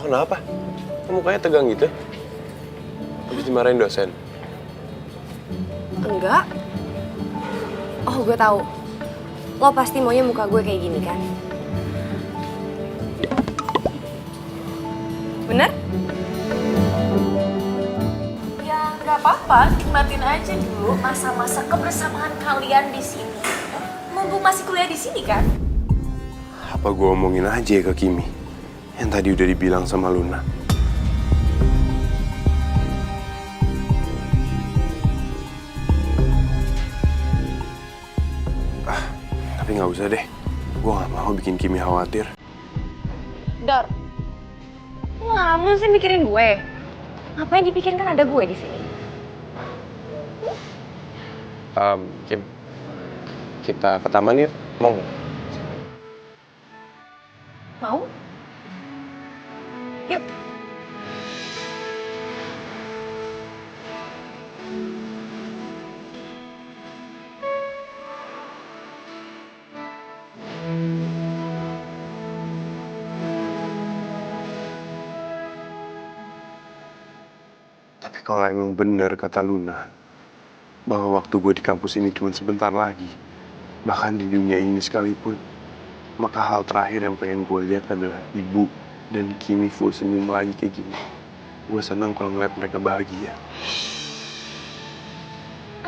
kenapa? Kok mukanya tegang gitu? Habis dimarahin dosen? Enggak. Oh, gue tahu. Lo pasti maunya muka gue kayak gini kan? Bener? Ya nggak apa-apa, nikmatin aja dulu masa-masa kebersamaan kalian di sini. Mumpung masih kuliah di sini kan? Apa gue omongin aja ke Kimi? Yang tadi udah dibilang sama Luna. Tapi nggak usah deh. Gue nggak mau bikin Kimi khawatir. Dor, lo lama sih mikirin gue. Ngapain dipikirin, kan ada gue di sini. Kim, kita ke taman yuk. Mau nggak? Mau? Yuk. Tapi kalau emang bener kata Luna, bahwa waktu gue di kampus ini cuma sebentar lagi, bahkan di dunia ini sekalipun, maka hal terakhir yang pengen gue lihat adalah ibu dan Kimi full senyum lagi kayak gini. Gue senang kalau ngeliat mereka bahagia.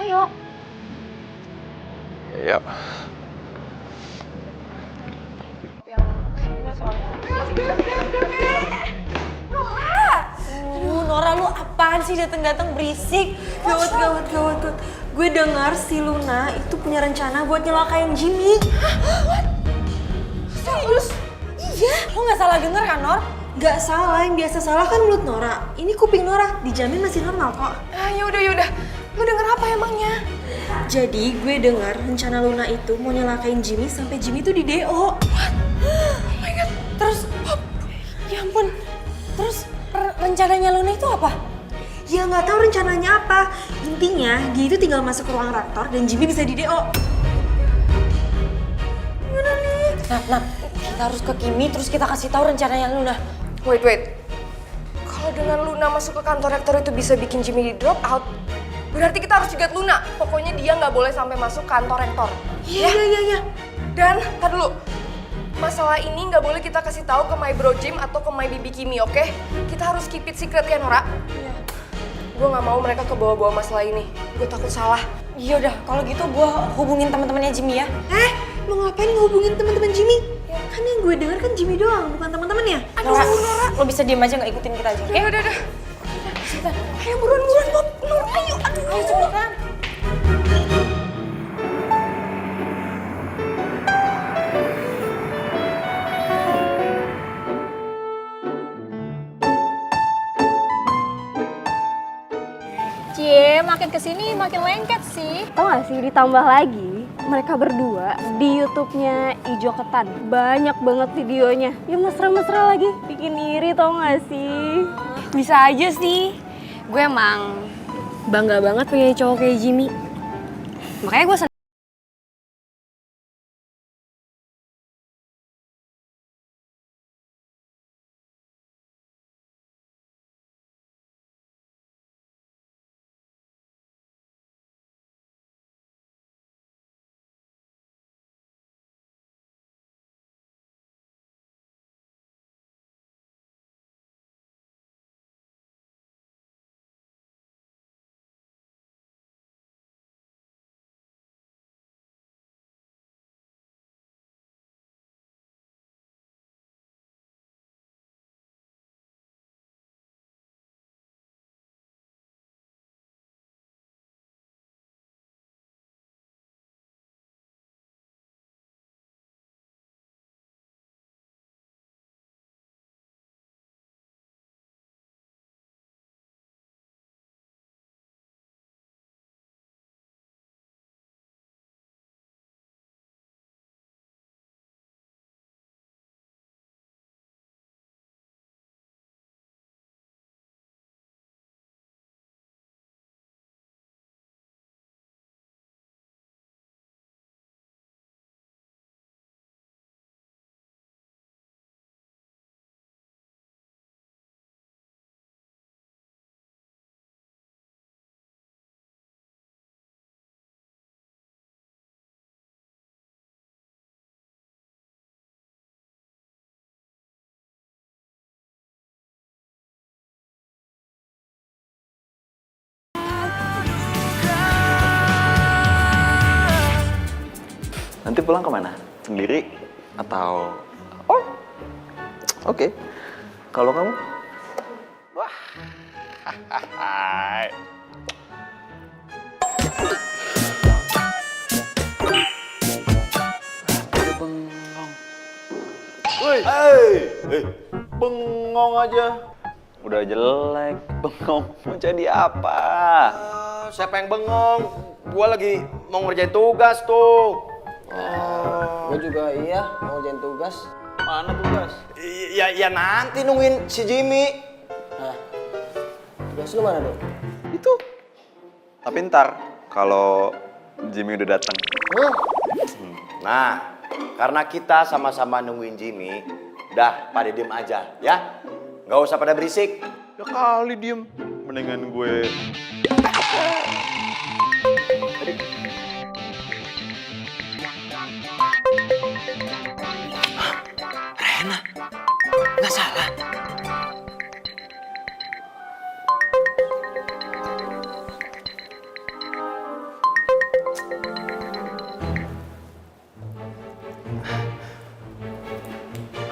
Ayo. Ya. Aduh, Nora lu apaan sih dateng-dateng berisik? Gawat. Gue dengar si Luna itu punya rencana buat nyelakain Jimmy. Serius? Iya. Lo nggak salah denger kan, Nor? Gak salah, yang biasa salah kan mulut Nora. Ini kuping Nora, dijamin masih normal kok. Ah, yaudah. Lo denger apa emangnya? Jadi gue dengar rencana Luna itu mau nyelakain Jimmy sampai Jimmy itu di DO. Oh my god. Terus, ya ampun. Terus rencananya Luna itu apa? Ya nggak tahu rencananya apa. Intinya dia itu tinggal masuk ke ruang rektor dan Jimmy bisa di DO. Gimana nih? Nat, kita harus ke Kimi terus kita kasih tahu rencananya Luna. Wait. Kalau dengan Luna masuk ke kantor rektor itu bisa bikin Jimmy di drop out, berarti kita harus cegat Luna. Pokoknya dia nggak boleh sampai masuk kantor rektor. Iya. Dan, tar dulu. Masalah ini nggak boleh kita kasih tahu ke my bro Jim atau ke my bibi Kimi, oke? Kita harus keep it secret ya, Nora? Iya. Gue nggak mau mereka kebawa-bawa masalah ini. Gue takut salah. Iya udah, kalau gitu gue hubungin teman-temannya Jimmy ya. Mau ngapain ngehubungin teman-teman Jimmy? Kan yang gue denger kan Jimmy doang, bukan teman-temannya. Nora, lo bisa diem aja nggak ikutin kita aja, oke? Udah. Ayo buruan, Bob. Nora, ayo. Ayo cepetan. Cie, makin kesini makin lengket sih. Tau gak sih, ditambah lagi mereka berdua di YouTube-nya Ijo Ketan. Banyak banget videonya. Ya mesra-mesra lagi. Bikin iri tau gak sih? Bisa aja sih. Gue emang bangga banget punya cowok kayak Jimmy. Makanya gue seneng. Nanti pulang kemana? Sendiri? Atau... Oh, oke. Kalau kamu? Wah. Bengong. Woi, bengong aja. Udah jelek, bengong mau jadi apa? Siapa yang bengong? Gua lagi mau ngerjain tugas tuh. Gue juga iya mau ngerjain tugas. Mana tugas? Ya nanti nungguin si Jimmy. Nah, tugas lu mana dong? Itu. Tapi ntar kalau Jimmy udah datang. Nah, karena kita sama-sama nungguin Jimmy, udah pada diem aja ya. Nggak usah pada berisik. Ya kali diem. Mendingan gue... Rena, nggak salah.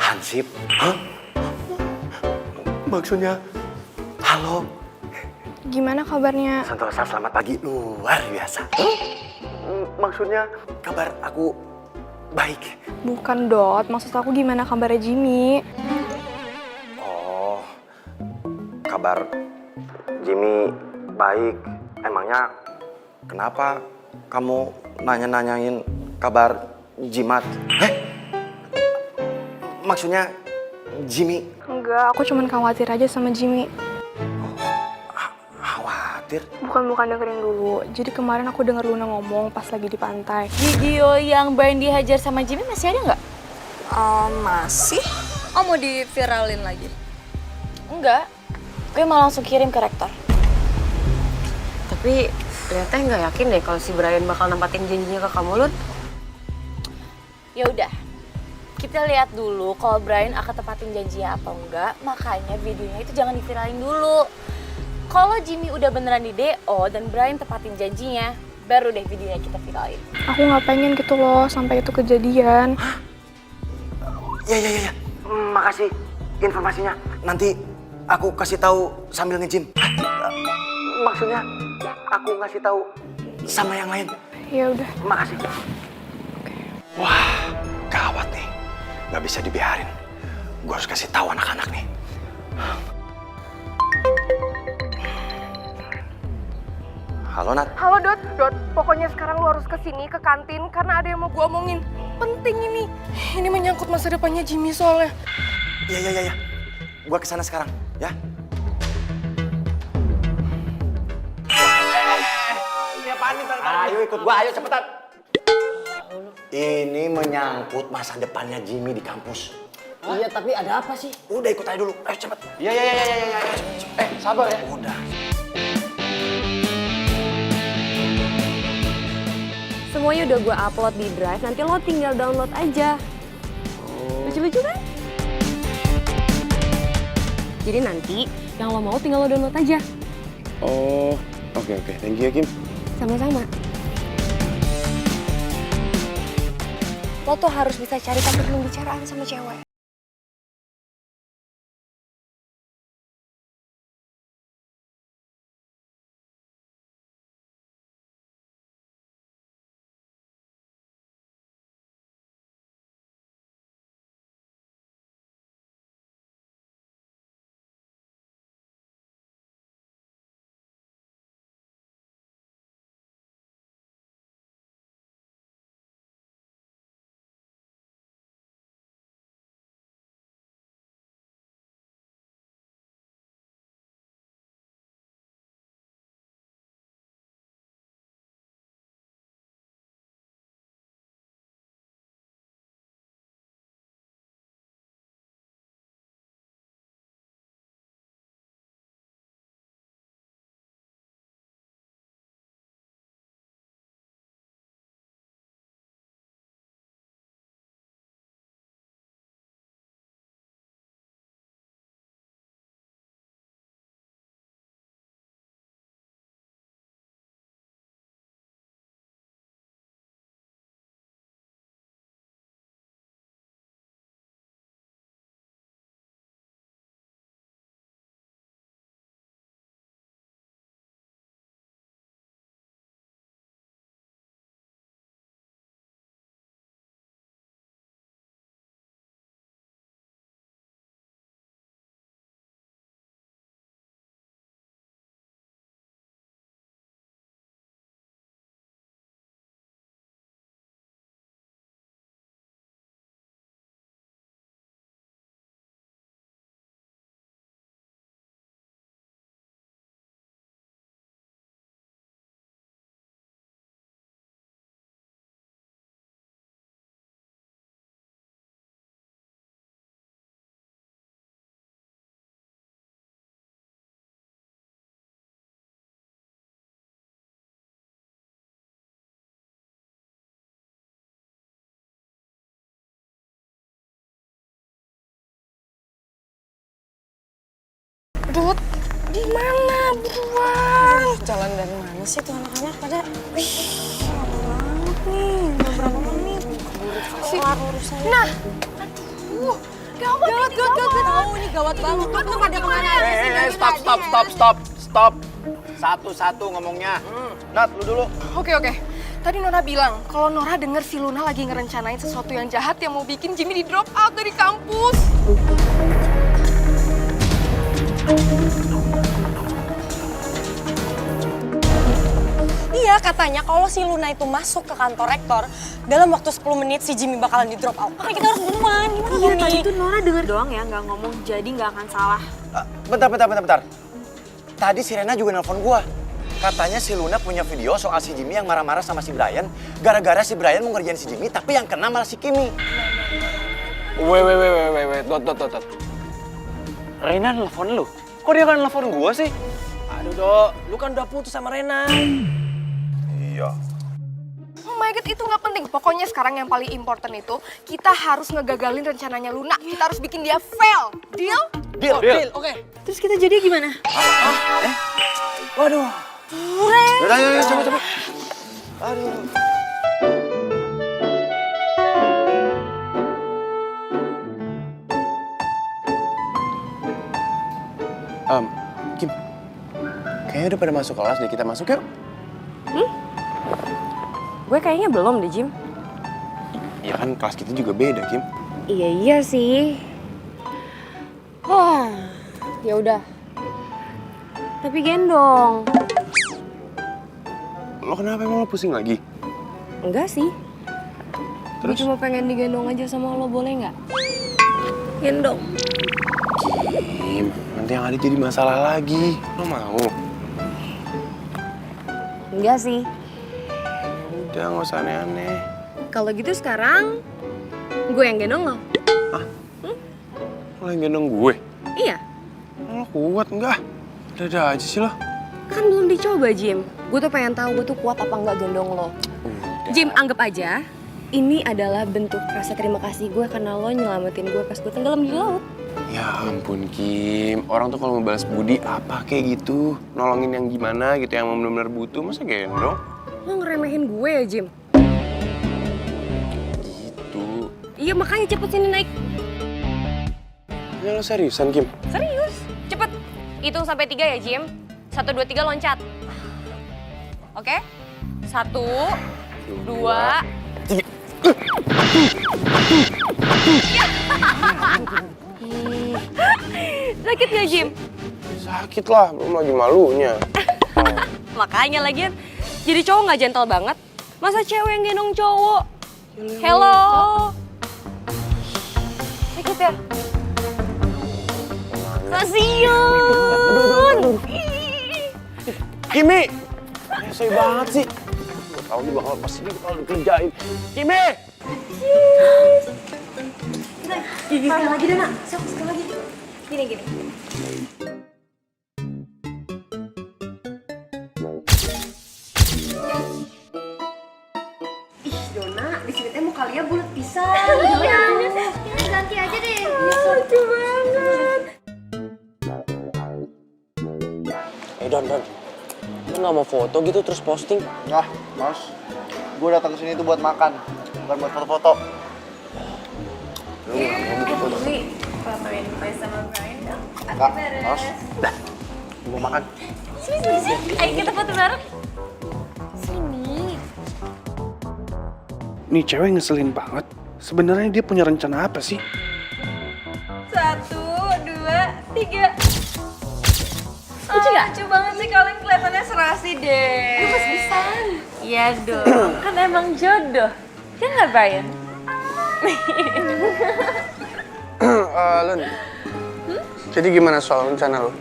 Hansip, hah? Maksudnya, halo, Gimana kabarnya? Santosa selamat pagi, luar biasa. Maksudnya, kabar aku baik. Bukan Dot, maksud aku gimana kabarnya Jimmy? Oh, kabar Jimmy baik. Emangnya kenapa kamu nanya-nanyain kabar Jimat? Maksudnya Jimmy? Enggak, aku cuman khawatir aja sama Jimmy. Khawatir? Bukan dengerin dulu. Jadi kemarin aku denger Luna ngomong pas lagi di pantai. Video yang Brian dihajar sama Jimmy masih ada nggak? Masih? Oh, mau di-viralin lagi? Enggak. Gue mau langsung kirim ke rektor. Tapi ternyata nggak yakin deh kalau si Brian bakal nempatin janjinya ke kamu, Lun. Ya udah. Kita lihat dulu kalau Brian akan tepatin janjinya apa enggak. Makanya videonya itu jangan diviralin dulu. Kalau Jimmy udah beneran di DO dan Brian tepatin janjinya, baru deh videonya kita viralin. Aku nggak pengen gitu loh sampai itu kejadian. Ya. Makasih informasinya. Nanti aku kasih tahu sambil nge-gym. Maksudnya aku ngasih tahu sama yang lain. Ya udah. Makasih. Wah, gawat nih. Nggak bisa dibiarin. Gue harus kasih tahu anak-anak nih. Halo, Nat. Halo Dot, pokoknya sekarang lu harus kesini ke kantin karena ada yang mau gua omongin. Penting ini. Ini menyangkut masa depannya Jimmy soalnya. Iya. Gua kesana sekarang, ya. Ayo ikut gua, ayo cepetan. Ini menyangkut masa depannya Jimmy di kampus. Iya, tapi ada apa sih? Udah ikut aja dulu, ayo cepet. Iya. Sabar ya. Udah. Semuanya udah gue upload di Drive, nanti lo tinggal download aja. Lucu-lucu kan? Jadi nanti yang lo mau tinggal lo download aja. Oh, oke. Thank you, Kim. Sama-sama. Lo tuh harus bisa cari topik pembicaraan sama cewek. Dut, di mana buruan? Jalan dari mana sih tuh anak-anak pada? Banget nih, udah berapa menit? Kelar urusannya. Nah, aduh, gawat. Tahu nih gawat banget. Tuh pada kemana aja sih? Stop. Satu-satu ngomongnya. Nat, lu dulu. Oke. Tadi Nora bilang kalau Nora denger si Luna lagi ngerencanain sesuatu yang jahat yang mau bikin Jimmy di drop out dari kampus. Iya, katanya kalau si Luna itu masuk ke kantor rektor, dalam waktu 10 menit si Jimmy bakalan di drop out. Makanya kita harus buruan. Gimana Iya, nih? tadi tuh Nora denger doang ya, nggak ngomong, jadi nggak akan salah. Bentar. Tadi si Rena juga nelpon gua. Katanya si Luna punya video soal si Jimmy yang marah-marah sama si Brian. Gara-gara si Brian mau ngerjain si Jimmy, tapi yang kena malah si Kimi. Wait, dot. Rena nelfon lu? Kok dia kan nelfon gua sih? Aduh, Dok. Lu kan udah putus sama Rena. Iya. Oh my god, itu nggak penting. Pokoknya sekarang yang paling important itu kita harus ngegagalin rencananya Luna. Kita harus bikin dia fail. Deal? Deal. Oke. Terus kita jadi gimana? Waduh. Udah, ayo, coba. Aduh. Kim, kayaknya udah pada masuk kelas deh, kita masuk yuk. Gue kayaknya belum deh, Jim. Ya kan kelas kita juga beda, Kim. Iya sih. Wah, ya udah. Tapi gendong. Lo kenapa emang lo pusing lagi? Enggak sih. Gue Terus? cuma pengen digendong aja sama lo, boleh nggak? Gendong. Kim, nanti yang ada jadi masalah lagi. Lo mau? Enggak sih. Udah, nggak usah aneh-aneh. Kalau gitu sekarang gue yang gendong lo. Lo yang gendong gue? Iya. Lo kuat nggak? Ada aja sih lo. Kan belum dicoba, Jim. Gue tuh pengen tahu gue tuh kuat apa nggak gendong lo. Jim, anggap aja ini adalah bentuk rasa terima kasih gue karena lo nyelamatin gue pas gue tenggelam di laut. Ya ampun, Kim. Orang tuh kalau mau balas budi apa kayak gitu. Nolongin yang gimana gitu, yang benar-benar butuh. Masa gendong? Lo ngeremehin gue ya, Jim? Gitu. Iya, makanya cepet sini naik. Ini lo seriusan, Kim? Serius? Cepet. Hitung sampai 3 ya, Jim. 1, 2, 3 loncat. Oke? 1, 2, 3. Sakit gak, Jim? Sakit lah, belum lagi malunya. Makanya lagian jadi cowok nggak gentle banget. Masa cewek yang gendong cowok? Hello. Sakit ya? Kasian. Kimi! Resey banget sih. Gue tau dia bakal pasti dia bakal dikerjain. Kimi! Gini, sekali lagi deh, Nak. Sekali lagi. Gini. Ih, Dona, di sini teh muka Lia bulat pisan. Iya, ganti aja deh. Lucu banget. Don. Lu nggak mau foto gitu terus posting? Nah, Mas. Gue datang ke sini tuh buat makan, bukan buat foto-foto. Fotoin gue sama Brian dong. Enggak, Mas. Dah. Gue mau makan. Sini. Ayo kita foto bareng. Nih cewek ngeselin banget. Sebenarnya dia punya rencana apa sih? 1, 2, 3. Lucu gak? Lucu banget sih, kalian kelihatannya serasi deh. Gemes pisan. Iya dong, kan emang jodoh. Ya nggak, Brian? Lun, jadi gimana soal rencana lo?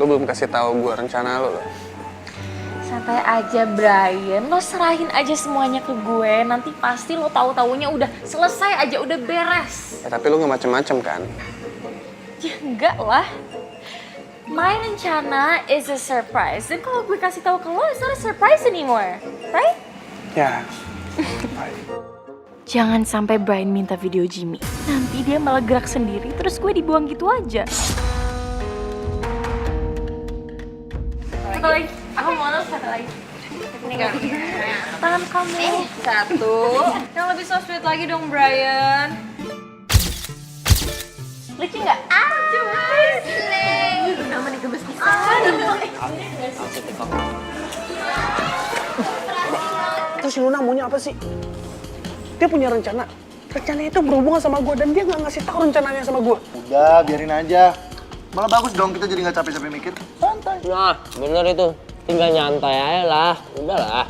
Lo belum kasih tahu gue rencana lo. Santai aja, Brian. Lo serahin aja semuanya ke gue. Nanti pasti lo tahu-taunya udah selesai aja, udah beres. Ya, tapi lo nggak macem-macem kan? Ya enggak lah. My rencana is a surprise. Dan kalau gue kasih tahu ke lo, it's not a surprise anymore. Right? Ya. Jangan sampai Brian minta video Jimmy. Nanti dia malah gerak sendiri, terus gue dibuang gitu aja. lagi. Aku mau satu lagi. Ini kan. Tangan kamu. Satu. Yang lebih so sweet lagi dong, Brian. Lucu nggak? Lucu banget. Udah mau digebes pisang. Terus si Luna maunya apa sih? Dia punya rencana. Rencananya itu berhubungan sama gue dan dia nggak ngasih tahu rencananya sama gue. Udah, biarin aja. Malah bagus dong, kita jadi nggak capek-capek mikir. Santai. Nah, bener itu. Tinggal nyantai aja lah. Udahlah.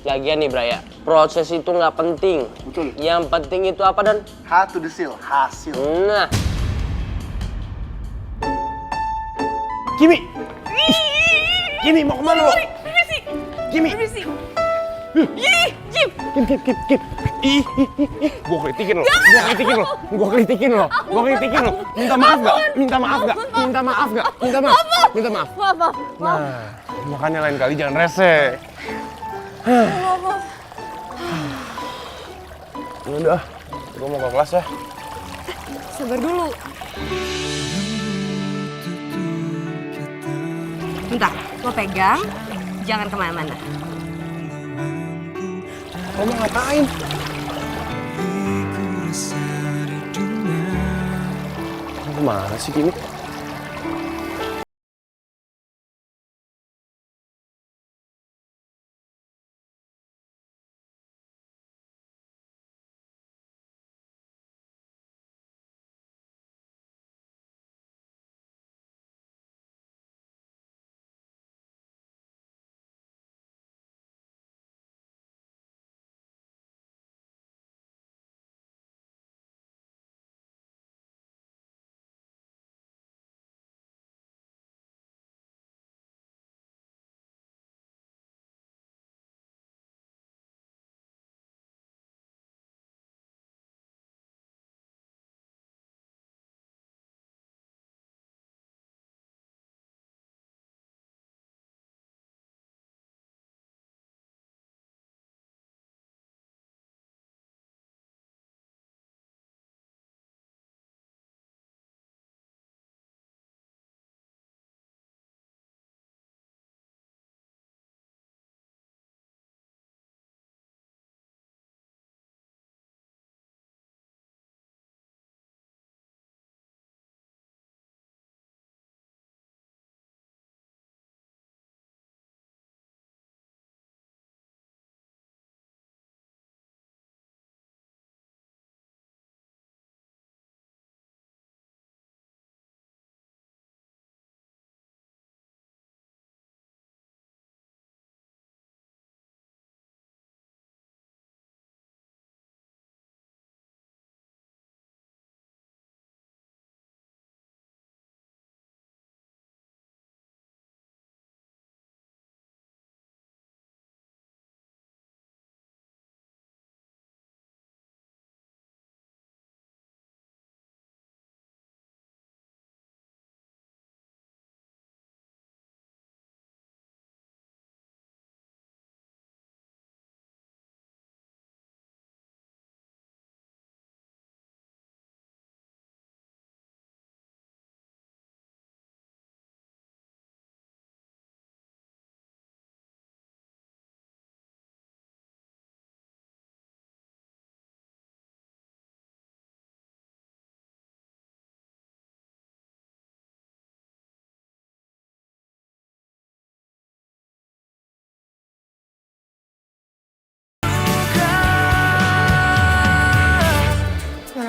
Lagian nih, Braya. Proses itu nggak penting. Betul. Yang penting itu apa, Dan? How to the seal, hasil. Nah. Kimi! Kimi, mau kemana lo? Kimi! Kim. Gua kritikin lo. Minta maaf gak? Nah, makanya lain kali jangan rese. Udah, gua mau ke kelas ya. Sabar dulu. Bentar, lo pegang. Jangan kemana-mana. Lo mau ngapain? Kemana sih Kimi?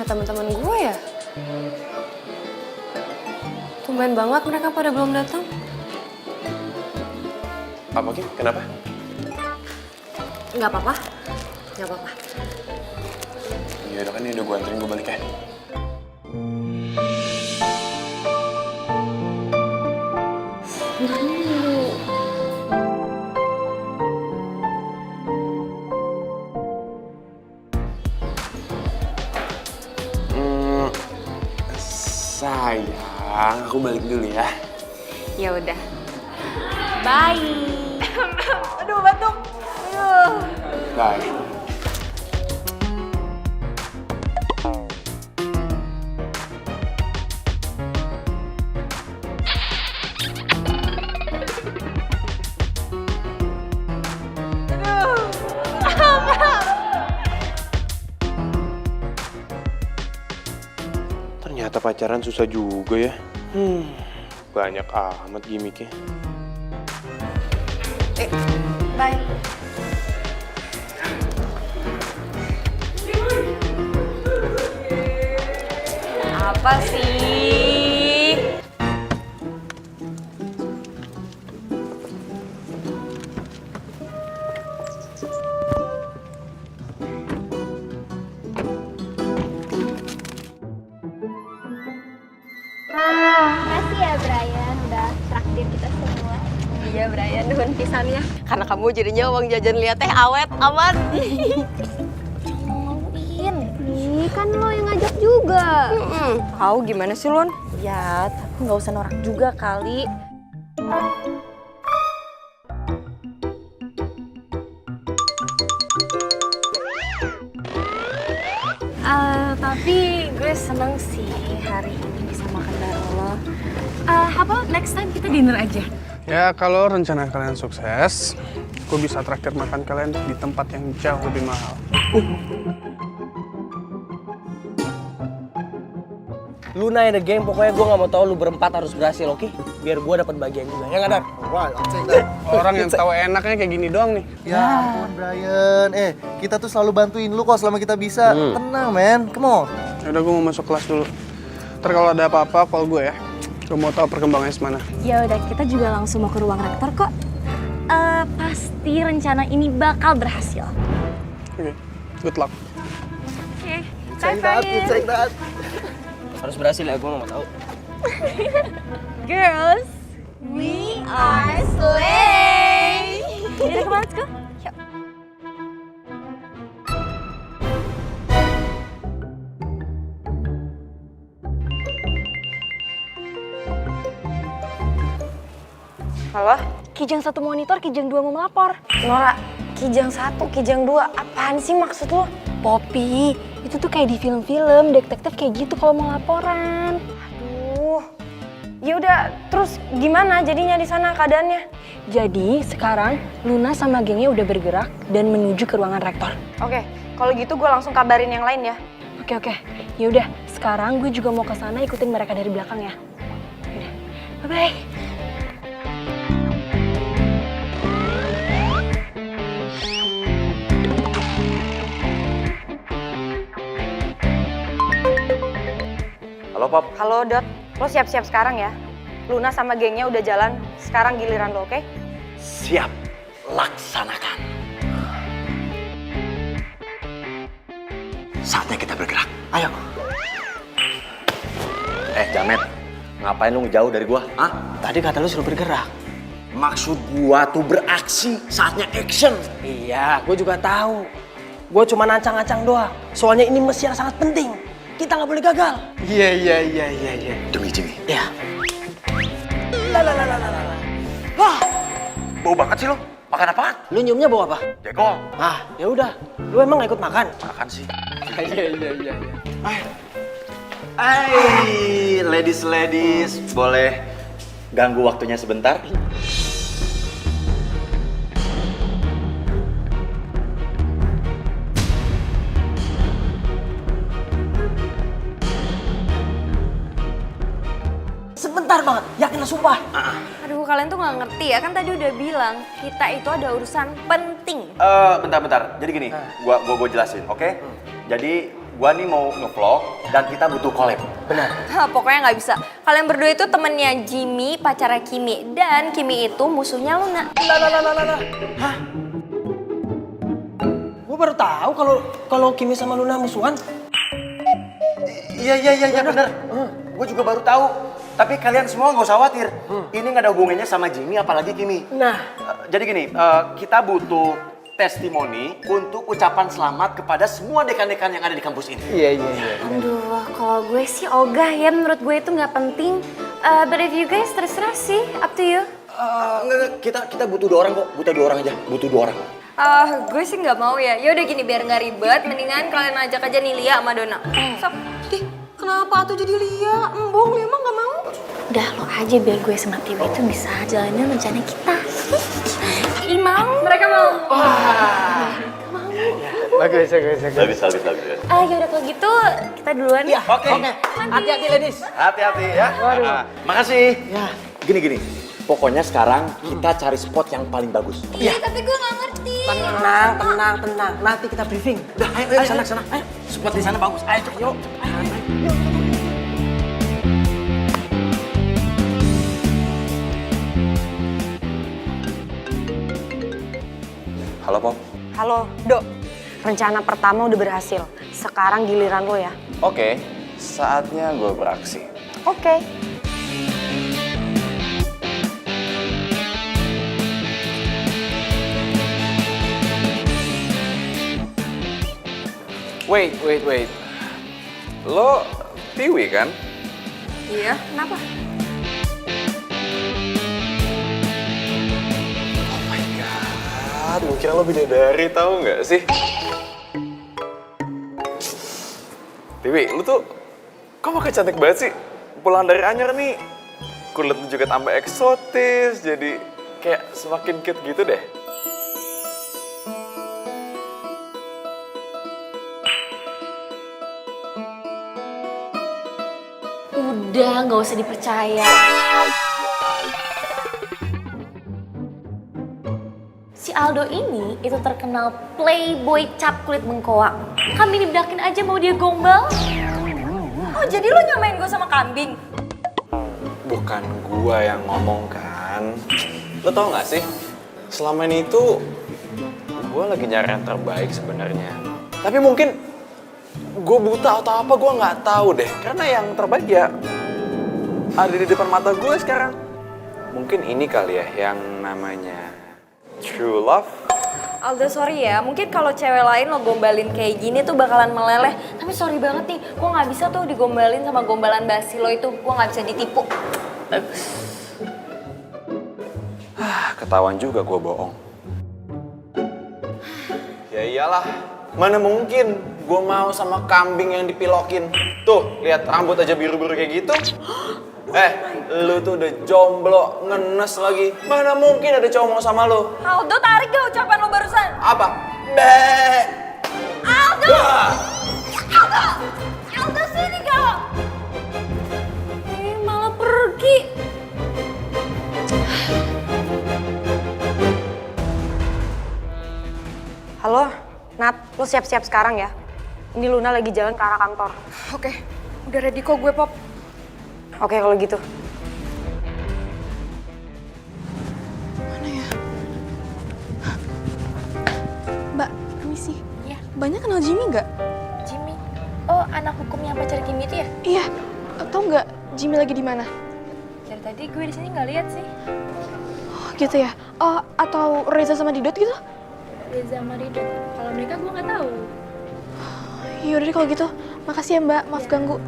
Teman-teman gue ya? Tumben banget mereka pada belum datang. Apa Kim? Kenapa? Nggak apa-apa. Ya udah kan ini udah gue anterin, gue balik ya. Sayang, aku balik dulu ya. Ya udah. Bye. Aduh, batuk. Aduh. Bye. pacaran susah juga ya. Banyak amat gimmicknya. Bye. Apa sih? Makasih ya Brian, udah traktir kita semua. Iya Brian, nuhun pisannya. Karena kamu jadinya uang jajan liat teh awet aman. Ih, kan lo yang ngajak juga. Tahu gimana sih Lun? Ya, tapi nggak usah norak juga kali. Tapi gue seneng sih hari ini bisa makan bareng lo. How about next time kita dinner aja? Ya kalau rencana kalian sukses, gue bisa traktir makan kalian di tempat yang jauh lebih mahal. Luna in the game, pokoknya gue gak mau tahu lu berempat harus berhasil, oke? Biar gue dapat bagian juga, ya nggak Dar? Orang yang tahu enaknya kayak gini doang nih. Ya ampun Brian, kita tuh selalu bantuin lu kok selama kita bisa. Tenang men, come on. Yaudah gue mau masuk kelas dulu. Ntar kalau ada apa-apa call gue ya. Gue mau tahu perkembangannya semana. Ya udah, kita juga langsung mau ke ruang rektor kok. Pasti rencana ini bakal berhasil. Oke, good luck. Oke, Say that. Harus berhasil ya, gue gak mau tahu. Girls, we are slay. Yaudah, come on, let's go. Yuk. Halo? Kijang 1 monitor, Kijang 2 mau melapor. Nora, Kijang 1, Kijang 2, apaan sih maksud lo? Poppy, itu tuh kayak di film-film, detektif kayak gitu kalau mau laporan. Aduh. Ya udah, terus gimana jadinya di sana keadaannya? Jadi sekarang Luna sama gengnya udah bergerak dan menuju ke ruangan rektor. Oke, kalau gitu gue langsung kabarin yang lain ya. Oke. Ya udah, sekarang gue juga mau ke sana ikutin mereka dari belakang ya. Udah. Bye-bye. Halo, Pap. Halo Dot, lo siap-siap sekarang ya. Luna sama gengnya udah jalan, sekarang giliran lo, oke? Siap, laksanakan. Saatnya kita bergerak. Ayo. Jamet, ngapain lu ngejauh dari gua? Hah? Tadi kata lu suruh bergerak. Maksud gua tuh beraksi, saatnya action. Iya, gue juga tahu. Gue cuma nancang-nancang doang. Soalnya ini misi yang sangat penting. Kita nggak boleh gagal. Iya. Demi Jimmy. Ya. Wah, bau banget sih lo. Makan apaan? Lu nyiumnya bawa apa? Jengkol. Ah, ya udah. Lu emang nggak ikut makan? Makan sih. Iya. Hai, ladies, boleh ganggu waktunya sebentar? Sebentar banget, yakin lah sumpah. Aduh, kalian tuh nggak ngerti ya, kan tadi udah bilang kita itu ada urusan penting. Bentar. Jadi gini, gua jelasin, oke? Jadi gua nih mau nge-vlog dan kita butuh collab. Benar. Pokoknya nggak bisa. Kalian berdua itu temennya Jimmy, pacarnya Kimi, dan Kimi itu musuhnya Luna. Hah? Gue baru tahu kalau Kimi sama Luna musuhan. Iya bener. Gue juga baru tahu. Tapi kalian semua nggak usah khawatir. Ini nggak ada hubungannya sama Jimmy apalagi Kimi. Nah, jadi gini, kita butuh testimoni untuk ucapan selamat kepada semua dekan-dekan yang ada di kampus ini. Iya. Aduh, kalau gue sih ogah ya, menurut gue itu nggak penting. But if you guys terserah sih, up to you. Enggak, kita butuh 2 orang kok. Butuh 2 orang aja. Butuh 2 orang. Gue sih nggak mau ya. Ya udah gini, biar nggak ribet, mendingan kalian ajak aja Nilia sama Dona. Sok. Kenapa tuh jadi Lia? Embong, Lia emang gak mau? Udah lo aja biar gue sama Tiwi itu bisa jalanin rencana kita. Ih mau? Mereka mau. Wah. Mau. Bagus. Bagus. Yaudah kalau gitu kita duluan ya. Oke. Hati-hati ladies. Hati-hati ya. Makasih. Ya, gini. Pokoknya sekarang kita cari spot yang paling bagus. Iya, tapi gue gak ngerti. Tenang. Nanti kita briefing. Udah, ayo sana. Ayo, spot di sana bagus. Ayo, yuk. Halo, Pop. Halo, Dok. Rencana pertama udah berhasil. Sekarang giliran lo ya. Oke, saatnya gue beraksi. Oke. Wait. Lo Tiwi kan? Iya, kenapa? Oh my god, gue kira lo bidadari tahu nggak sih? Tiwi, lu tuh kok makin cantik banget sih? Pulang dari Anyer nih, kulit lu juga tambah eksotis, jadi kayak semakin cute gitu deh. Udah, nggak usah dipercaya. Si Aldo ini itu terkenal playboy cap kulit bengkoang. Kambing dibedakin aja mau dia gombal. Oh, jadi lo nyamain gue sama kambing? Bukan gua yang ngomong kan. Lo tau gak sih? Selama ini itu gua lagi nyari yang terbaik sebenarnya. Tapi mungkin gue buta atau apa gue nggak tahu deh. Karena yang terbaik ya ada di depan mata gue sekarang. Mungkin ini kali ya yang namanya true love. Aldo, sorry ya. Mungkin kalau cewek lain lo gombalin kayak gini tuh bakalan meleleh. Tapi sorry banget nih, gue nggak bisa tuh digombalin sama gombalan basi lo itu. Gue nggak bisa ditipu. Ketahuan juga gue bohong. Ya iyalah, mana mungkin gue mau sama kambing yang dipilokin. Tuh, lihat rambut aja biru-biru kayak gitu. Lu tuh udah jomblo, ngenes lagi. Mana mungkin ada cowok mau sama lu? Aldo, tarik gak ucapan lo barusan? Apa? Be. Aldo! Aldo sini kau! Malah pergi. Halo, Nat. Lo siap-siap sekarang ya. Ini Luna lagi jalan ke arah kantor. Oke, udah ready kok gue, Pop. Oke, kalau gitu. Mana ya? Mbak, permisi. Iya. Banyak kenal Jimmy nggak? Jimmy. Oh, anak hukumnya pacar Kimi itu ya? Iya. Atau nggak Jimmy lagi di mana? Dari tadi gue di sini nggak lihat sih. Oh, gitu ya. Oh, atau Reza sama Didot gitu? Reza sama Ridot. Kalau mereka gue nggak tahu. Yaudah deh kalau gitu. Makasih ya Mbak, maaf ganggu.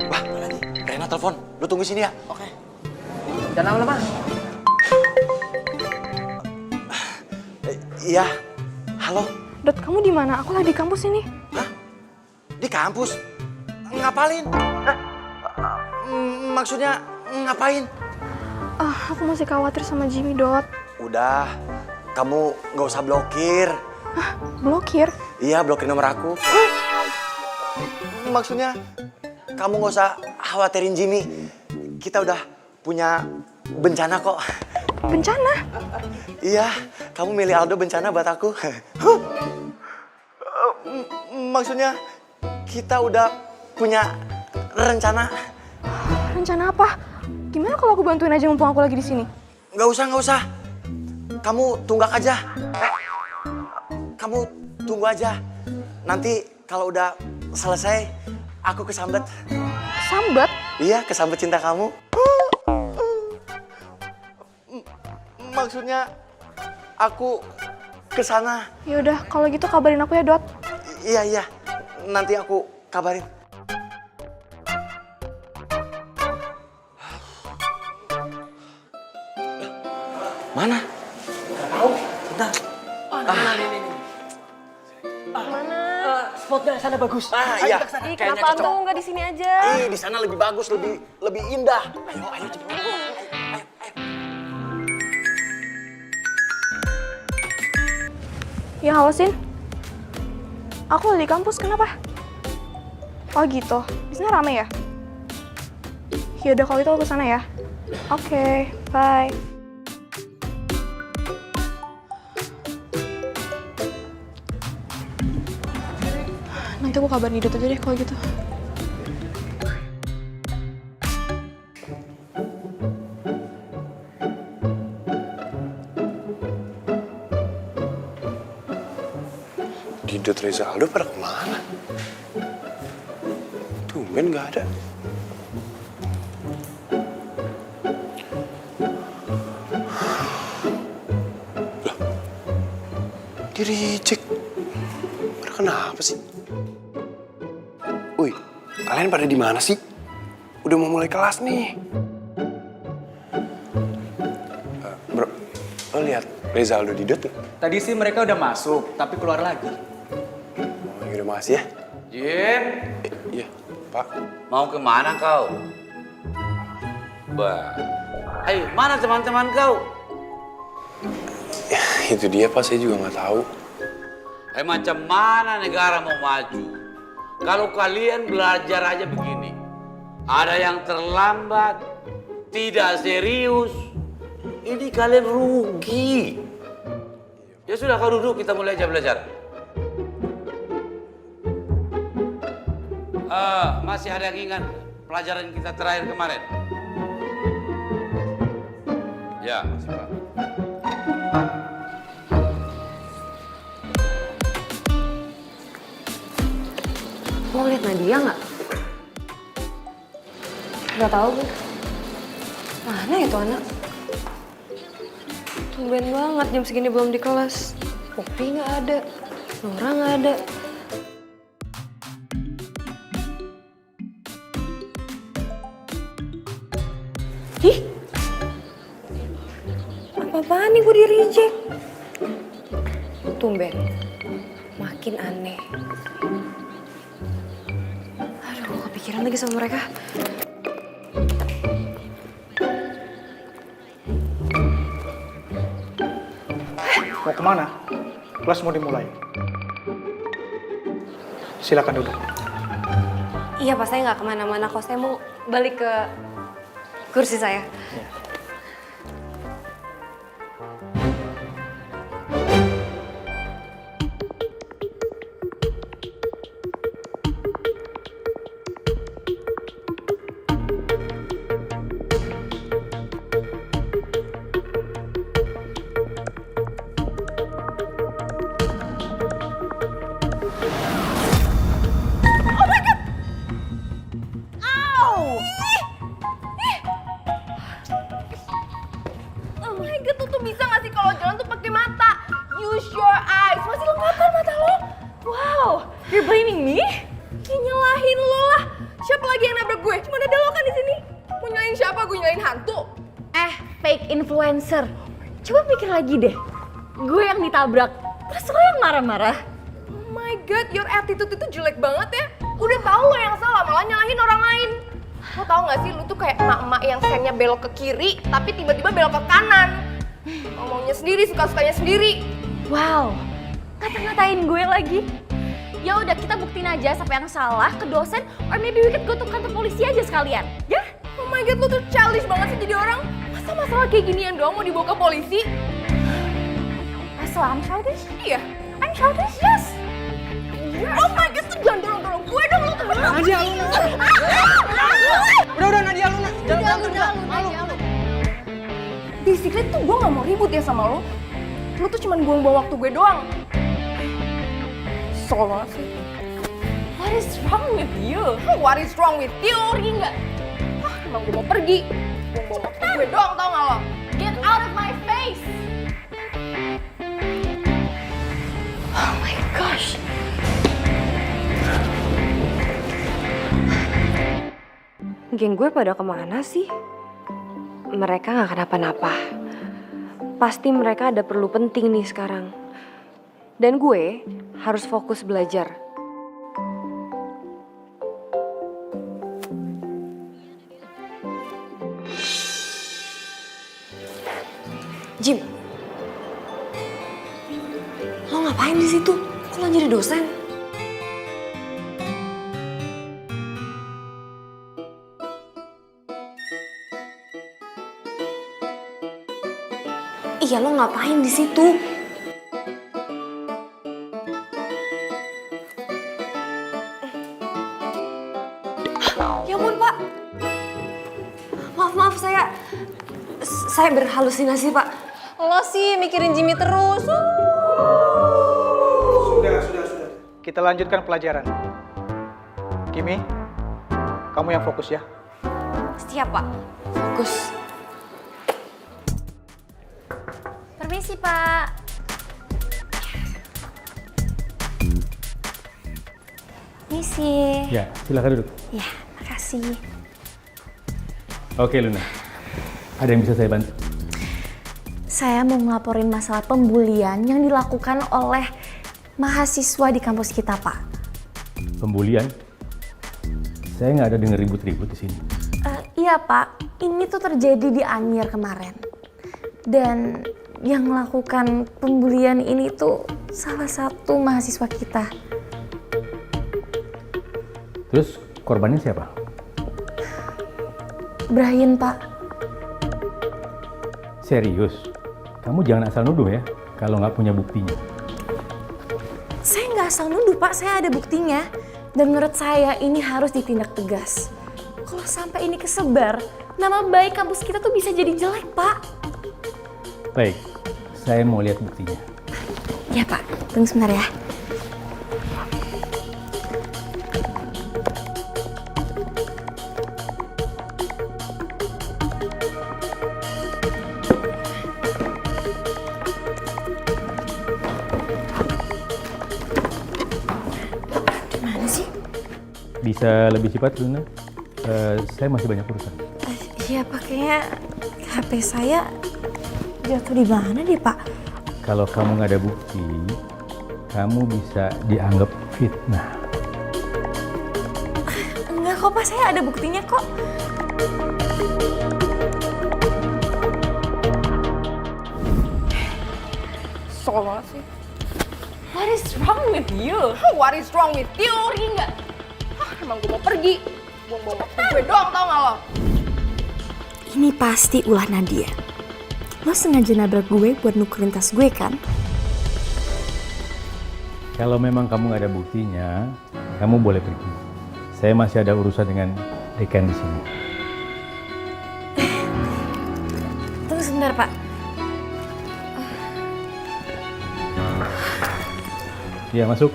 Wah, mana nih? Rena telepon. Lu tunggu sini ya. Oke. Jangan lama-lama. Iya. Halo. Dot, kamu di mana? Aku lagi di kampus ini. Hah? Di kampus? Ngapalin? Maksudnya ngapain? Aku masih khawatir sama Jimmy, Dot. Udah, kamu nggak usah blokir. Hah? Blokir? Iya, blokir nomor aku. Maksudnya, kamu nggak usah khawatirin Jimmy. Kita udah punya bencana kok. Bencana? Iya, kamu milih Aldo bencana buat aku. Maksudnya, kita udah punya rencana. Rencana apa? Gimana kalau aku bantuin aja mumpung aku lagi di sini? Nggak usah. Kamu tunggak aja. Kamu tunggu aja. Nanti kalau udah selesai, aku kesambet. Sambet? Iya, kesambet cinta kamu. Maksudnya, aku kesana. Yaudah, kalau gitu kabarin aku ya, Dot. Iya. Nanti aku kabarin. Mana? Tahu? Bentar. Ini. Mana? Spotnya sana bagus. Iya. Ih, kenapa Aldo nggak di sini aja? Di sana lebih bagus, lebih indah. Ayo cepet. Ayo. Ya halo Sin. Aku lagi di kampus, kenapa? Oh gitu, di sana rame ya? Yaudah kalau itu aku kesana ya. Oke, bye. Nanti aku kabarin Didot aja deh kalau gitu. Didot Rizaldo pada kemana? Tumben nggak ada. Lah, di reject. Pada kenapa sih? Woi, kalian pada di mana sih? Udah mau mulai kelas nih. Bro, lo lihat Rizaldo Didot nggak? Tadi sih mereka udah masuk, tapi keluar lagi. Oh, yaudah makasih ya. Jim, Iya, Pak. mau kemana kau? Bah, ayo mana teman-teman kau? Ya, itu dia Pak, saya juga nggak tahu. Macam mana negara mau maju? Kalau kalian belajar aja begini, ada yang terlambat, tidak serius, ini kalian rugi. Ya sudah kau duduk, kita mulai aja belajar. Masih ada yang ingat pelajaran kita terakhir kemarin? Ya, masih Pak. Lo liat Nadia nggak? Nggak tahu gue. Mana ya tuh anak? Tumben banget jam segini belum di kelas. Poppy nggak ada, Nora nggak ada. Ih, apa-apaan nih gue di reject? Tumben, makin aneh. Aduh, kepikiran lagi sama mereka. Mau kemana? Kelas mau dimulai. Silakan duduk. Iya, Pak, saya nggak kemana-mana kok. Saya mau balik ke kursi saya. Oh my god, lu tuh bisa gak sih kalau jalan tuh pakai mata? Use your eyes. Masih lengkap kan mata lo? Wow, you're blaming me? Ya nyalahin lo lah. Siapa lagi yang nabrak gue? Cuma ada lo kan di sini. Mau nyalahin siapa? Gue nyalahin hantu. Fake influencer. Coba pikir lagi deh. Gue yang ditabrak, terus lo yang marah-marah. Oh my god, your attitude itu jelek banget ya. Udah tahu lo yang salah, malah nyalahin orang lain. Lo tau gak sih, lo tuh kayak emak-emak yang sennya belok ke kiri, tapi tiba-tiba belok ke kanan. Ngomongnya sendiri, suka-sukanya sendiri. Wow, ngata-ngatain gue lagi. Ya udah, kita buktiin aja siapa yang salah ke dosen, or maybe we could go to kantor polisi aja sekalian, ya? Oh my god, lo tuh childish banget sih jadi orang. Masa masalah kayak ginian doang mau dibawa ke polisi? So I'm childish? Iya. I'm childish? Yes. Oh my god, tuh jangan dorong-dorong gue dong, lo tuh bener. Nadia, Luna. Udah, Nadia, Luna. Jangan malu. Basically tuh gue gak mau ribut ya sama lo. Lo tuh cuman buang-buang waktu gue doang. Kesel banget sih. What is wrong with you? What is wrong with you? Pergi nggak? Emang gue mau pergi. Buang-buang waktu gue doang, tau gak lo? Get out of my face! Oh my gosh. Geng gue pada kemana sih? Mereka nggak kenapa-napa. Pasti mereka ada perlu penting nih sekarang. Dan gue harus fokus belajar. Jim, lo ngapain di situ? Kok lo jadi dosen? Iya, lo ngapain di situ? Ya ampun, Pak. Maaf, saya berhalusinasi, Pak. Lo sih mikirin Jimmy terus. Sudah. Kita lanjutkan pelajaran. Kimi, kamu yang fokus ya. Siap, Pak. Fokus. Permisi, Pak. Misi. Ya, silakan duduk. Ya, makasih. Oke, Luna. Ada yang bisa saya bantu? Saya mau ngelaporin masalah pembulian yang dilakukan oleh mahasiswa di kampus kita, Pak. Pembulian? Saya nggak ada denger ribut-ribut di sini. Iya, Pak. Ini tuh terjadi di Anyar kemarin. Dan yang melakukan pembulian ini tuh salah satu mahasiswa kita. Terus korbannya siapa? Brian, Pak. Serius? Kamu jangan asal nuduh ya, kalau nggak punya buktinya. Saya nggak asal nuduh, Pak. Saya ada buktinya. Dan menurut saya ini harus ditindak tegas. Kalau sampai ini kesebar, nama baik kampus kita tuh bisa jadi jelek, Pak. Baik, saya mau lihat buktinya. Ya, Pak. Tunggu sebentar ya. Gimana sih? Bisa lebih cepat, Luna? Saya masih banyak urusan. Iya, Pak. Kayaknya HP saya jatuh di mana deh, Pak? Kalau kamu nggak ada bukti, kamu bisa dianggap fitnah. Enggak kok, Pak. Saya ada buktinya kok. Soal banget sih. What is wrong with you? What is wrong with you? Pergi nggak? Emang gue mau pergi. Buang-buang waktu gue doang, tau gak lo? Ini pasti ulah Nadia. Lo sengaja nabrak gue buat nukerin tas gue kan? Kalau memang kamu nggak ada buktinya, kamu boleh pergi. Saya masih ada urusan dengan dekan di sini. Tunggu sebentar, Pak. Iya, masuk.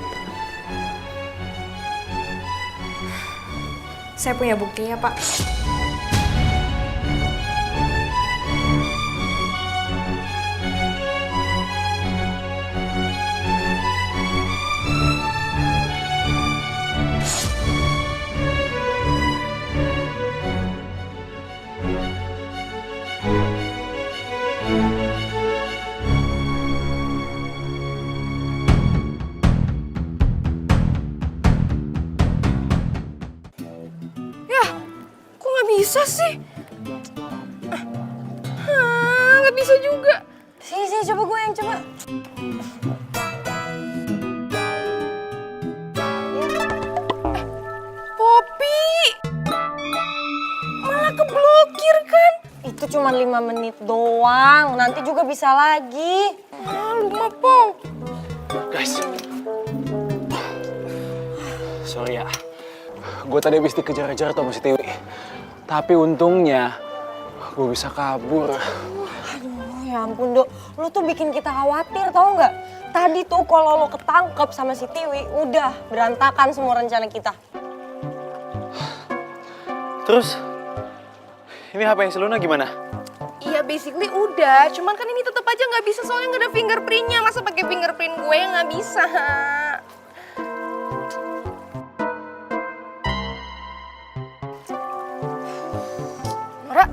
Saya punya buktinya, Pak. Bisa sih? Nggak bisa juga. Sini, coba gue yang coba. Poppy! Malah keblokir kan? Itu cuma 5 menit doang. Nanti juga bisa lagi. Malu mah, Pop. Guys. Sorry ya. Gue tadi habis dikejar-kejar sama si Tiwi. Tapi untungnya gue bisa kabur. Aduh, ya ampun, Dok. Lo tuh bikin kita khawatir, tau nggak? Tadi tuh kalau lo ketangkep sama si Tiwi, udah berantakan semua rencana kita. Terus, ini HP yang Seluna gimana? Iya, basically udah. Cuman kan ini tetap aja nggak bisa soalnya nggak ada fingerprintnya. Masa pakai fingerprint gue nggak bisa? Nora,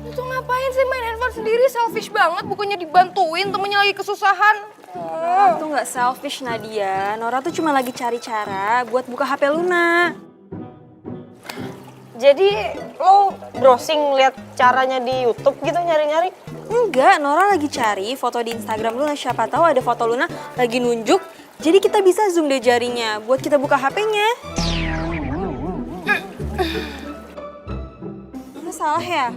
lu tuh ngapain sih main handphone sendiri? Selfish banget, bukannya dibantuin temennya lagi kesusahan. Nora tuh nggak selfish, Nadia. Nora tuh cuma lagi cari cara buat buka HP Luna. Jadi lo browsing lihat caranya di YouTube gitu nyari-nyari? Enggak, Nora lagi cari foto di Instagram Luna. Siapa tahu ada foto Luna lagi nunjuk. Jadi kita bisa zoom deh jarinya buat kita buka HP-nya. Nggak salah ya?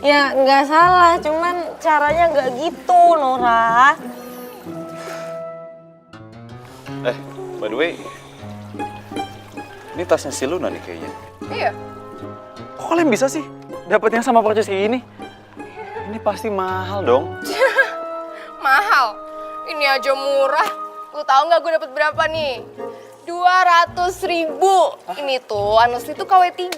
Ya nggak salah, cuman caranya nggak gitu, Nora. By the way, ini tasnya si Luna nih kayaknya. Iya. Kok kalian bisa sih dapetnya sama persis kayak gini? Ini pasti mahal dong. Mahal? Ini aja murah. Lu tahu nggak gue dapet berapa nih? 200.000. Ini tuh honestly tuh KW3.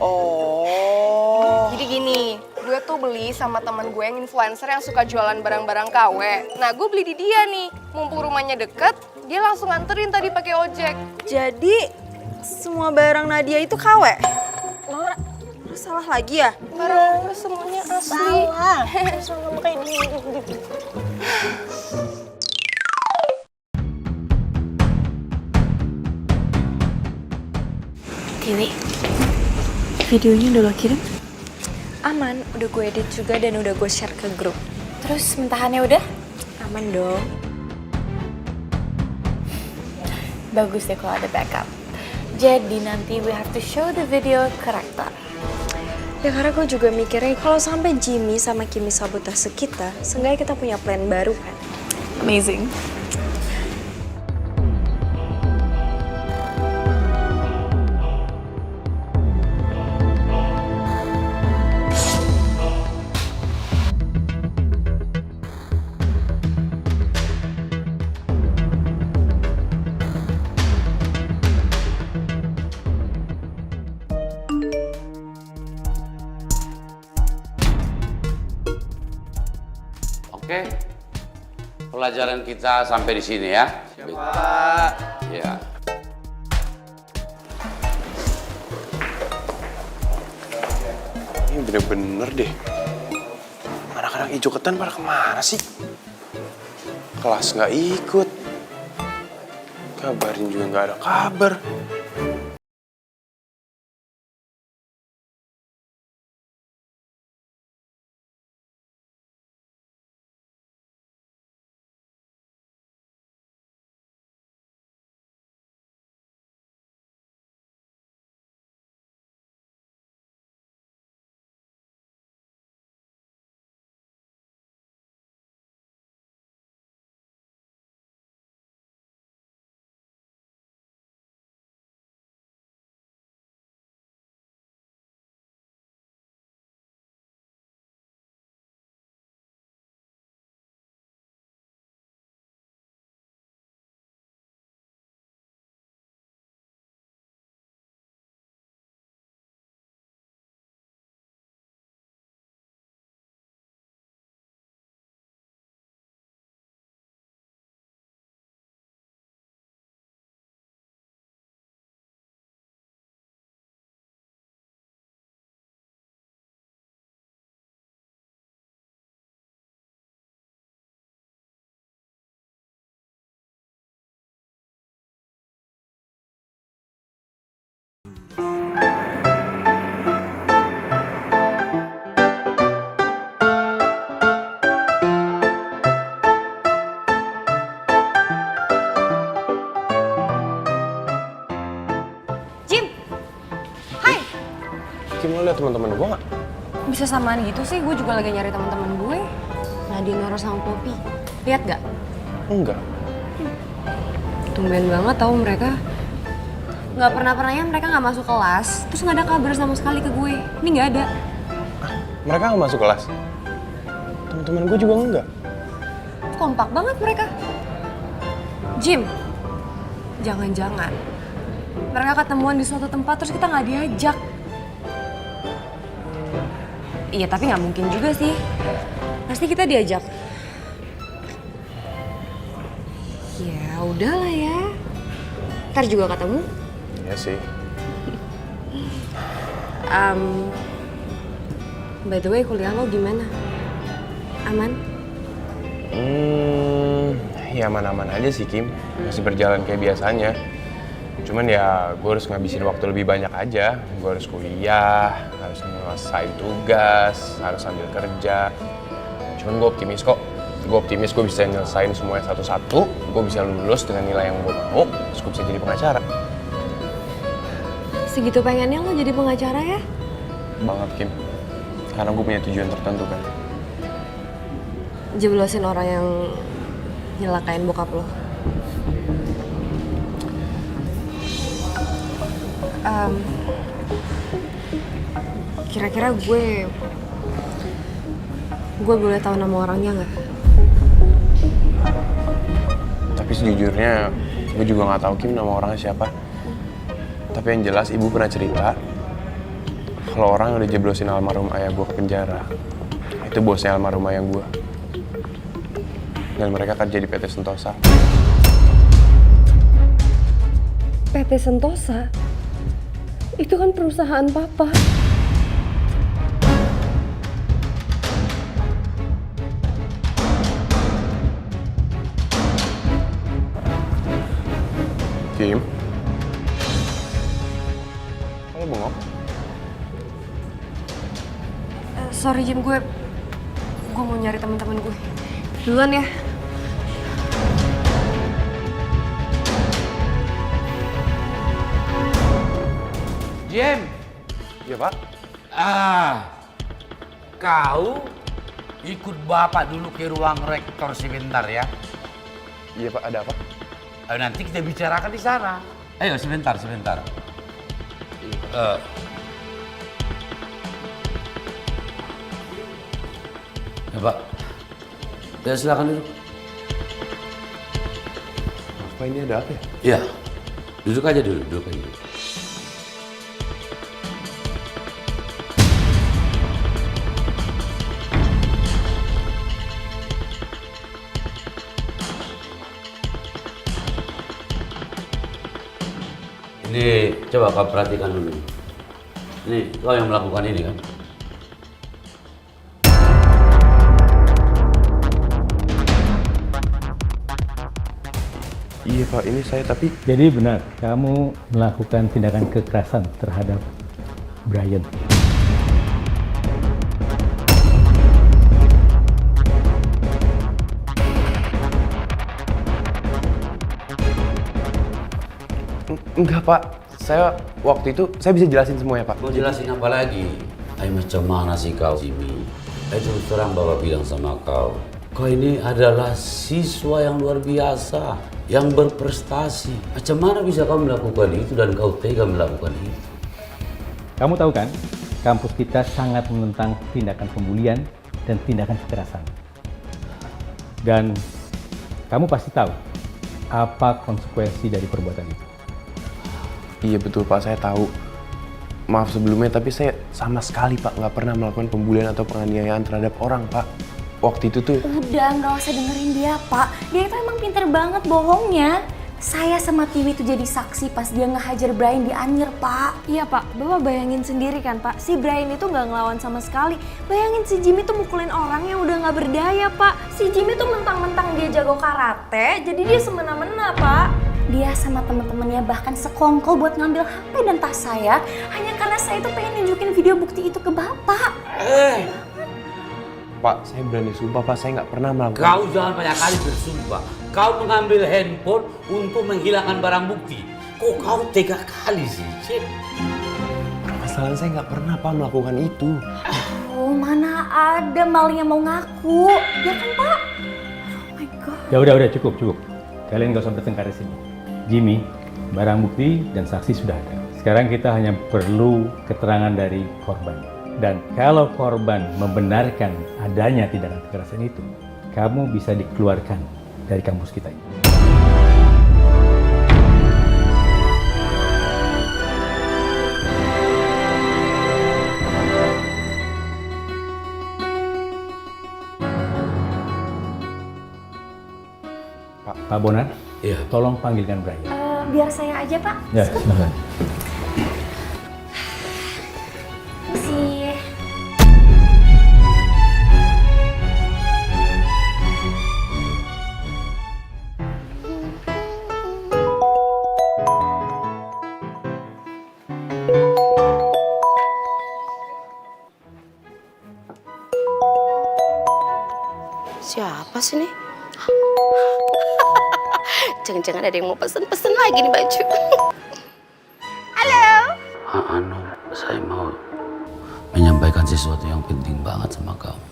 Oh. Jadi gini, gue tuh beli sama teman gue yang influencer yang suka jualan barang-barang KW. Nah, gue beli di dia nih. Mumpung rumahnya deket, dia langsung nganterin tadi pakai ojek. Jadi semua barang Nadia itu KW? Nora salah lagi ya? Barang semuanya asli. Salah kayak gini. Tiwi, videonya udah lo kirim? Aman, udah gue edit juga dan udah gue share ke grup. Terus mentahannya udah? Aman dong. Bagus deh kalau ada backup. Jadi nanti we have to show the video ke rektor. Ya karena gue juga mikirnya kalau sampai Jimmy sama Kimi sabotase kita, seenggaknya kita punya plan baru kan. Amazing. Oke, pelajaran kita sampai di sini ya. Siap, Pak. Ya. Ini bener-bener deh. Anak-anak hijau ketan pada kemana sih? Kelas nggak ikut. Kabarin juga nggak ada kabar. Kim, lo liat teman-teman gue nggak? Bisa samaan gitu sih, gue juga lagi nyari teman-teman gue. Nadia, Nora sama Poppy. Lihat gak? Enggak. Tumben banget tahu mereka. Nggak pernah-pernahnya mereka nggak masuk kelas, terus nggak ada kabar sama sekali ke gue. Ini nggak ada. Mereka nggak masuk kelas? Teman-teman gue juga enggak. Kompak banget mereka. Jim, jangan-jangan mereka ketemuan di suatu tempat terus kita nggak diajak. Iya, tapi nggak mungkin juga sih. Pasti kita diajak. Ya udahlah ya. Ntar juga ketemu. Iya sih. By the way, kuliah lo gimana? Aman? Ya aman-aman aja sih, Kim. Masih berjalan kayak biasanya. Cuman ya gue harus ngabisin waktu lebih banyak aja. Gue harus kuliah, harus menyelesaikan tugas, harus sambil kerja. Cuman gue optimis kok. Gue optimis gue bisa nyelesain semuanya satu-satu. Gue bisa lulus dengan nilai yang gue mau, terus gue bisa jadi pengacara. Segitu pengennya lo jadi pengacara ya? Banget, Kim. Karena gue punya tujuan tertentu kan. Jeblosin orang yang nyelakain bokap lo. Kira-kira gue boleh tahu nama orangnya nggak? Tapi sejujurnya gue juga nggak tahu Kim nama orangnya siapa. Tapi yang jelas ibu pernah cerita kalau orang yang udah jeblosin almarhum ayah gue ke penjara itu bosnya almarhum ayah gue. Dan mereka kerja di PT Sentosa. PT Sentosa? Itu kan perusahaan papa. Kim? Kamu bengok? Sorry Jim, gue mau nyari teman-teman gue. Duluan ya. Jim. Iya Pak. Kau ikut Bapak dulu ke ruang rektor sebentar ya. Iya Pak, ada apa? Nanti kita bicarakan di sana. Ayo sebentar. Ya Pak. Ya silakan duduk. Apa ini ada apa ya? Iya. Duduk aja dulu. Ini coba kau perhatikan dulu. Ini kau yang melakukan ini kan? Iya Pak, ini saya tapi... Jadi benar, kamu melakukan tindakan kekerasan terhadap Brian. Enggak Pak, saya waktu itu, saya bisa jelasin semuanya Pak. Mau jelasin apa lagi? Macam mana sih kau, Jimmy? Terus terang Bapak bilang sama kau, kau ini adalah siswa yang luar biasa, yang berprestasi. Macam mana bisa kau melakukan itu dan kau tega melakukan itu? Kamu tahu kan, kampus kita sangat menentang tindakan pembulian dan tindakan kekerasan. Dan kamu pasti tahu apa konsekuensi dari perbuatan itu. Iya betul Pak, saya tahu. Maaf sebelumnya, tapi saya sama sekali Pak nggak pernah melakukan pembulian atau penganiayaan terhadap orang Pak. Waktu itu tuh... Udah, nggak usah dengerin dia, Pak. Dia itu emang pinter banget bohongnya. Saya sama Tiwi itu jadi saksi pas dia ngehajar Brian di Anyer, Pak. Iya, Pak. Bapak bayangin sendiri kan, Pak. Si Brian itu nggak ngelawan sama sekali. Bayangin si Jimmy tuh mukulin orang yang udah nggak berdaya, Pak. Si Jimmy tuh mentang-mentang dia jago karate, jadi dia semena-mena, Pak. Dia sama teman-temannya bahkan sekongkol buat ngambil HP dan tas saya hanya karena saya itu pengen nunjukin video bukti itu ke Bapak. Pak, saya berani sumpah Pak, saya nggak pernah melakukan... Kau jangan banyak kali bersumpah. Kau mengambil handphone untuk menghilangkan barang bukti. Kok kau tega kali sih, Cik? Permasalahan saya nggak pernah Pak melakukan itu. Oh, mana ada maling yang mau ngaku. Ya kan, Pak? Oh my God. Ya udah cukup. Kalian gak usah bertengkar di sini. Jimmy, barang bukti dan saksi sudah ada. Sekarang kita hanya perlu keterangan dari korban. Dan kalau korban membenarkan adanya tindakan kekerasan itu, kamu bisa dikeluarkan dari kampus kita ini. Pak Bonar, iya. Tolong panggilkan Brian. Biar saya aja, Pak. Ya, silakan. Makasih. Siapa sih nih? Jangan-jangan ada yang mau pesen-pesen lagi nih baju. Halo. Anu, saya mau menyampaikan sesuatu yang penting banget sama kamu.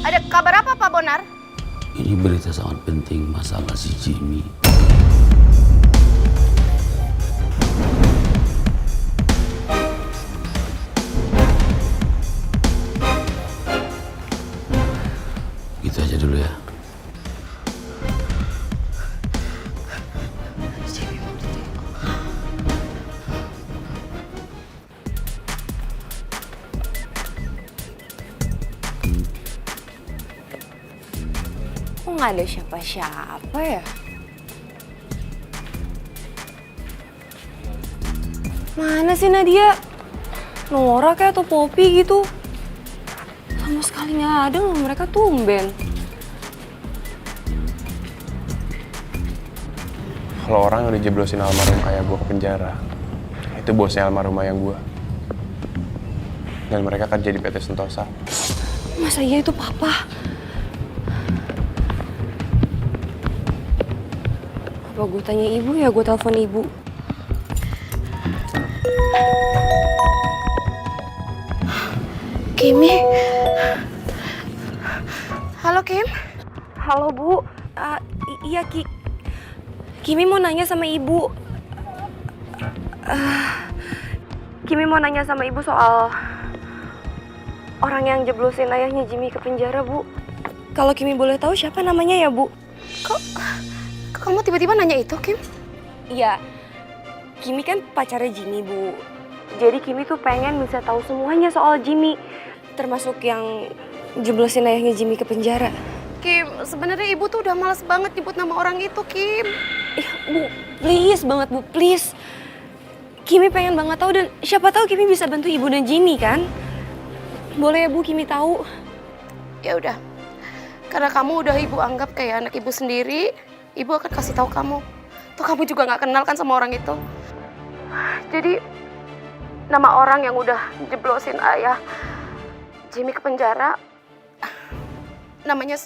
Ada kabar apa Pak Bonar? Ini berita sangat penting masalah si Jimmy. Gitu aja dulu ya. Kok nggak ada siapa-siapa ya? Mana sih Nadia? Nora kayak atau Poppy gitu? Sama sekali nggak ada loh, mereka tumben. Kalau orang yang udah jeblosin almarhum ayah gue ke penjara, itu bosnya almarhum ayah gue. Dan mereka kerja di PT Sentosa. Masa iya itu papa? Apa gue tanya ibu ya, gue telepon ibu. Kimi. Halo Kim. Halo Bu. Iya Kimi mau nanya sama ibu. Kimi mau nanya sama ibu soal orang yang jeblosin ayahnya Jimmy ke penjara, Bu. Kalau Kimi boleh tahu siapa namanya ya, Bu? Kok kamu tiba-tiba nanya itu, Kim? Iya. Kimi kan pacarnya Jimmy, Bu. Jadi Kimi tuh pengen bisa tahu semuanya soal Jimmy, termasuk yang jeblosin ayahnya Jimmy ke penjara. Kim, sebenarnya ibu tuh udah males banget nyebut nama orang itu, Kim. Bu, please banget Bu, please. Kimi pengen banget tahu dan siapa tahu Kimi bisa bantu ibu dan Jimmy kan? Boleh ya Bu, Kimi tahu? Ya udah. Karena kamu udah ibu anggap kayak anak ibu sendiri, ibu akan kasih tahu kamu. Tuh kamu juga nggak kenal kan sama orang itu. Jadi nama orang yang udah jeblosin ayah Jimmy ke penjara namanya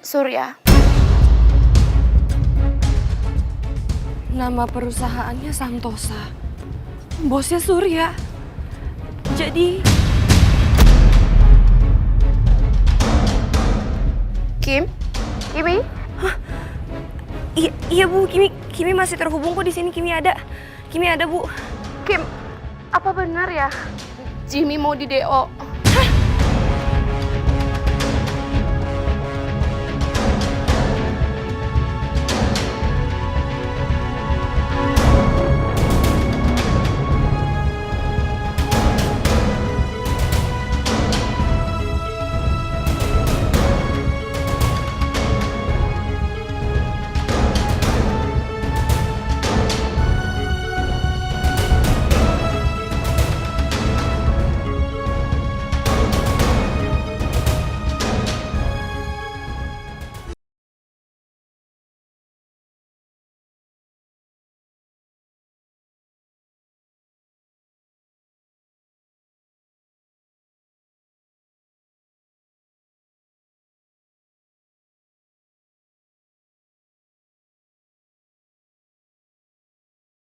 Surya. Nama perusahaannya Santosa. Bosnya Surya. Jadi Kim? Kimi? Hah? Iya Bu, Kimi masih terhubung kok di sini. Kimi ada, Bu. Kim, apa benar ya Jimmy mau di DO?